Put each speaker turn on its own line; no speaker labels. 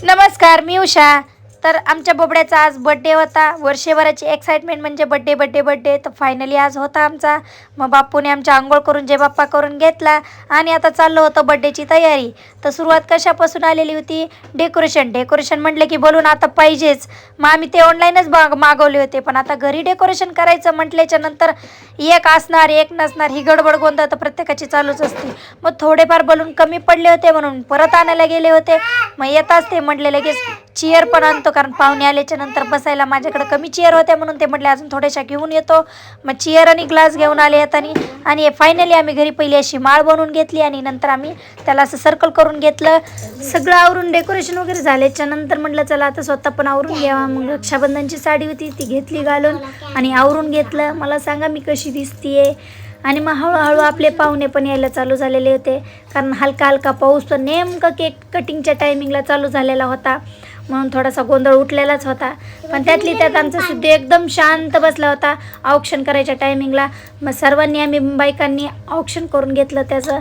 नमस्कार, मी उषा. तर आमच्या बोबड्याचा आज बड्डे होता. वर्षभराची एक्साइटमेंट म्हणजे बड्डे बड्डे बड्डे. तर फायनली आज होता आमचा. मग बाप्पूने आमच्या आंघोळ करून जय बाप्पा करून घेतला आणि आता चाललं होतं बड्डेची तयारी. तर सुरुवात कशापासून आलेली होती? डेकोरेशन म्हटलं की बोलून आता पाहिजेच. मग आम्ही ते ऑनलाईनच मागवले होते, पण आता घरी डेकोरेशन करायचं म्हटल्याच्या नंतर एक असणार एक नसणार ही गडबड गोंधळ तर प्रत्येकाची चालूच असते. मग थोडेफार बलून कमी पडले होते म्हणून परत आणायला गेले होते. मग येताच ते म्हटले लगेच चेअर पण आणतो, कारण पाहुणे आल्याच्या नंतर बसायला माझ्याकडे कमी चेअर होत्या म्हणून ते म्हटले अजून थोड्याशा घेऊन येतो. मग चेअर आणि ग्लास घेऊन आले येताना. आणि फायनली आम्ही घरी पहिली अशी माळ बनवून घेतली आणि नंतर आम्ही त्याला असं सर्कल करून घेतलं. सगळं आवरून डेकोरेशन वगैरे झाल्याच्या नंतर म्हटलं चला आता स्वतः पण आवरून घ्यावा. मग रक्षाबंधनची साडी होती ती घेतली घालून आणि आवरून घेतलं. मला सांगा मी कशी दिसतीये. आणि मग हळूहळू आपले पाहुणे पण यायला चालू झालेले होते, कारण हलका हलका पाऊस तर नेमकं केक कटिंगच्या टायमिंगला चालू झालेला होता, म्हणून थोडासा गोंधळ उठलेलाच होता. पण त्यातली त्यात आमचा सिद्धू एकदम शांत बसला होता औक्षण करायच्या टायमिंगला. मग सर्वांनी आम्ही बायकांनी औक्षण करून घेतलं त्याचं.